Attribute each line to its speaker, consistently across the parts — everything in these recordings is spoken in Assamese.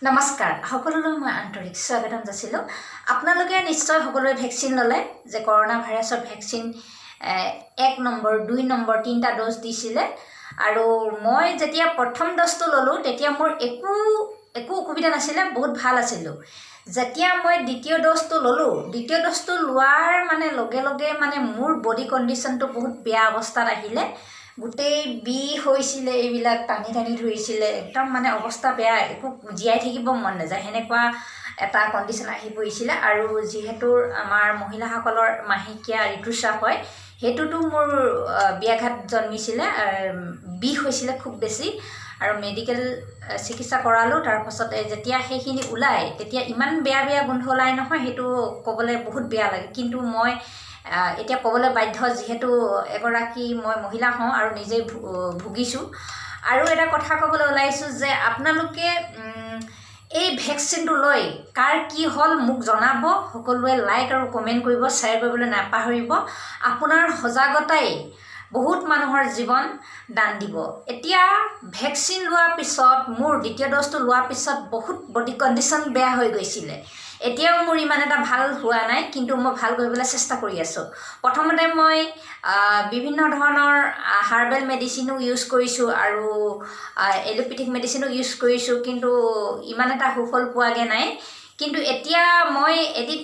Speaker 1: নমস্কাৰ সকলোলৈ মই আন্তৰিক স্বাগতম যাচিলোঁ। আপোনালোকে নিশ্চয় সকলোৱে ভেকচিন ল'লে যে কৰোনা ভাইৰাছৰ ভেকচিন 1 নম্বৰ 2 নম্বৰ 3টা ড'জ দিছিলে আৰু মই যেতিয়া প্ৰথম ড'জটো ল'লোঁ তেতিয়া মোৰ একো অসুবিধা নাছিলে, বহুত ভাল আছিলোঁ। যেতিয়া মই দ্বিতীয় ড'জটো ল'লোঁ, দ্বিতীয় ড'জটো লোৱাৰ লগে লগে মোৰ বডি কণ্ডিশ্যনটো বহুত বেয়া অৱস্থাত আহিলে। গোটেই বিষ হৈছিলে, এইবিলাক টানি ধৰিছিলে, একদম অৱস্থা বেয়া, একো জীয়াই থাকিব মন নাযায়, সেনেকুৱা এটা কণ্ডিশ্যন আহি পৰিছিলে। আৰু যিহেতু আমাৰ মহিলাসকলৰ মাহেকীয়া ঋতুস্ৰাৱ হয়, সেইটোতো মোৰ ব্যাঘাত জন্মিছিলে, বিষ হৈছিলে খুব বেছি আৰু মেডিকেল চিকিৎসা কৰালোঁ। তাৰপাছত যেতিয়া সেইখিনি ওলায় তেতিয়া ইমান বেয়া গোন্ধ ওলায় নহয়, সেইটো ক'বলৈ বহুত বেয়া লাগে। কিন্তু মই এতিয়া ক'বলৈ বাধ্য, যিহেতু এগৰাকী মই মহিলা হওঁ আৰু নিজেই ভুগিছোঁ। আৰু এটা কথা ক'বলৈ ওলাইছোঁ যে আপোনালোকে এই ভেকচিনটো লৈ কাৰ কি হ'ল মোক জনাব। সকলোৱে লাইক আৰু কমেণ্ট কৰিব, শ্বেয়াৰ কৰিবলৈ নাপাহৰিব। আপোনাৰ সজাগতাই বহুত মানুহৰ জীৱন দান দিব। এতিয়া ভেকচিন লোৱাৰ পিছত, মোৰ দ্বিতীয় ড'জটো লোৱাৰ পিছত বহুত বডি কণ্ডিশ্যন বেয়া হৈ গৈছিলে। এতিয়াও মোৰ ইমান এটা ভাল হোৱা নাই, কিন্তু মই ভাল কৰিবলৈ চেষ্টা কৰি আছোঁ। প্ৰথমতে মই বিভিন্ন ধৰণৰ হাৰ্বেল মেডিচিনো ইউজ কৰিছোঁ আৰু এলোপেথিক মেডিচিনো ইউজ কৰিছোঁ, কিন্তু ইমান এটা সুফল পোৱাগৈ নাই। কিন্তু এতিয়া মই এদিন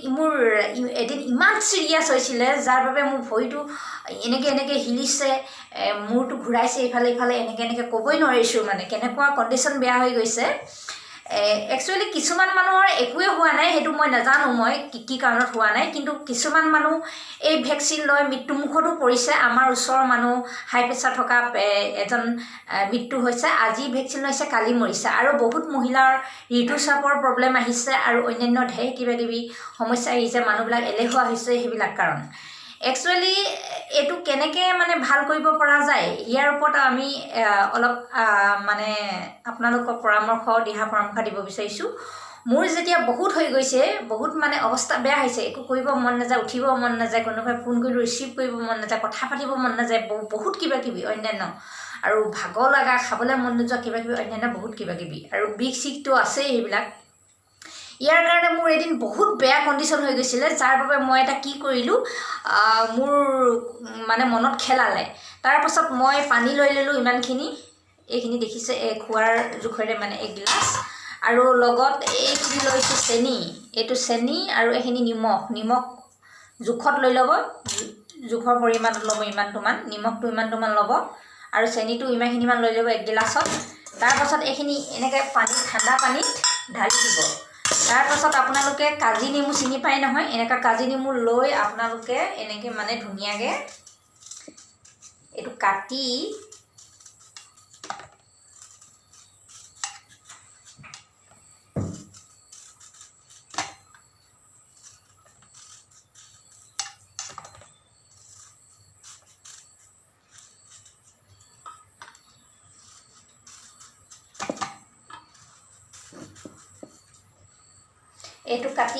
Speaker 1: ইমান চিৰিয়াছ হৈছিলে, যাৰ বাবে মোৰ ভৰিটো এনেকৈ হিলিছে, মূৰটো ঘূৰাইছে ইফালে এনেকৈ ক'বই নোৱাৰিছোঁ, কেনেকুৱা কণ্ডিশ্যন বেয়া হৈ গৈছে। একচুৱেলি কিছুমান মানুহৰ একোৱে হোৱা নাই, সেইটো মই নাজানো মই কি কাৰণত হোৱা নাই, কিন্তু কিছুমান মানুহ এই ভেকচিন লৈ মৃত্যুমুখতো পৰিছে। আমাৰ ওচৰৰ মানুহ হাই প্ৰেছাৰ থকা এজন মৃত্যু হৈছে, আজি ভেকচিন লৈছে কালি মৰিছে। আৰু বহুত মহিলাৰ ঋতুস্ৰাৱৰ প্ৰব্লেম আহিছে আৰু অন্যান্য ঢেৰ কিবাকিবি সমস্যা আহিছে, মানুহবিলাক এলেহুৱা হৈছে, সেইবিলাক কাৰণ। একচুৱেলি এইটো কেনেকৈ ভাল কৰিব পৰা যায়, ইয়াৰ ওপৰত আমি অলপ আপোনালোকক দিহা পৰামৰ্শ দিব বিচাৰিছোঁ। মোৰ যেতিয়া বহুত হৈ গৈছে, বহুত অৱস্থা বেয়া হৈছে, একো কৰিব মন নাযায়, উঠিব মন নাযায়, কোনোবাই ফোন কৰিলেও ৰিচিভ কৰিব মন নাযায়, কথা পাতিব মন নাযায়, বহুত কিবাকিবি অন্যান্য, আৰু ভাগৰ লগা, খাবলৈ মন নোযোৱা কিবাকিবি অন্যান্য বহুত কিবাকিবি, আৰু বিষ চিষটো আছেই সেইবিলাক। ইয়াৰ কাৰণে মোৰ এদিন বহুত বেয়া কণ্ডিশ্যন হৈ গৈছিলে, যাৰ বাবে মই এটা কি কৰিলোঁ, মোৰ মনত খেলালে। তাৰপাছত মই পানী লৈ ল'লোঁ ইমানখিনি, এইখিনি দেখিছে, খোৱাৰ জোখেৰে 1 গিলাচ, আৰু লগত এইখিনি লৈছোঁ চেনি, এইটো চেনি আৰু এইখিনি নিমখ জোখত লৈ ল'ব, জোখৰ পৰিমাণত ল'ব, ইমানটোমান নিমখটো ইমানটোমান ল'ব আৰু চেনিটো ইমানখিনিমান লৈ ল'ব 1 গিলাচত। তাৰপাছত এইখিনি এনেকৈ ঠাণ্ডা পানীত ঢালি দিব। তাৰপাছত আপোনালোকে কাজি নেমু চিনি পায় নহয়, এনেকুৱা কাজি নেমু লৈ আপোনালোকে এনেকৈ ধুনীয়াকৈ এইটো কাটি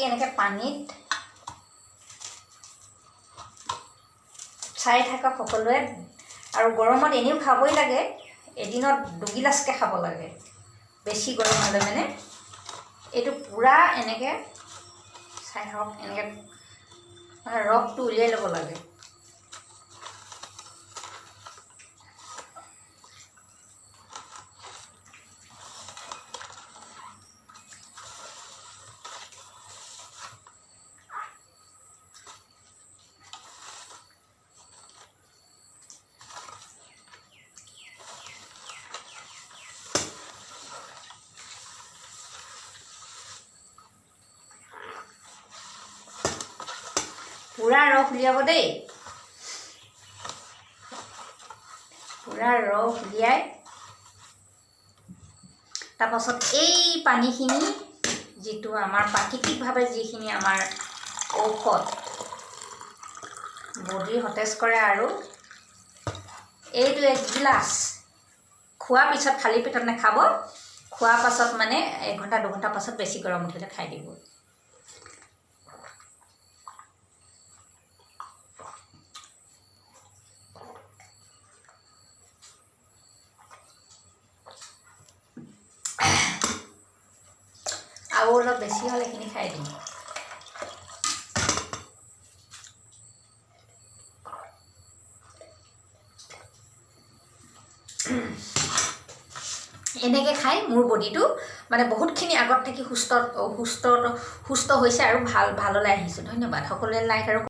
Speaker 1: এনেকৈ পানীত চাই থাকক সকলোৱে। আৰু গৰমত এনেও খাবই লাগে, এদিনত 2 গিলাচকৈ খাব লাগে, বেছি গৰম হ'লে এইটো পূৰা এনেকৈ চাই থাকক, এনেকৈ ৰসটো উলিয়াই ল'ব লাগে। পূৰা ৰস উলিয়াব দেই, পূৰা ৰস উলিয়াই তাৰপাছত এই পানীখিনি, যিটো আমাৰ প্ৰাকৃতিকভাৱে যিখিনি আমাৰ ঔষধ বডি সতেজ কৰে, আৰু এইটো 1 গিলাচ খোৱাৰ পিছত, খালী পেটত নাখাব, খোৱাৰ পাছত 1 ঘণ্টা 2 ঘণ্টা পাছত বেছি গৰম উঠিলে খাই দিব। আৰু অলপ বেছি হ'লে এইখিনি খাই দিম। এনেকৈ খাই মোৰ বডিটো মানে বহুতখিনি আগত থাকি সুস্থ হৈছে আৰু ভাললৈ আহিছোঁ। ধন্যবাদ। সকলোৱে লাইক আৰু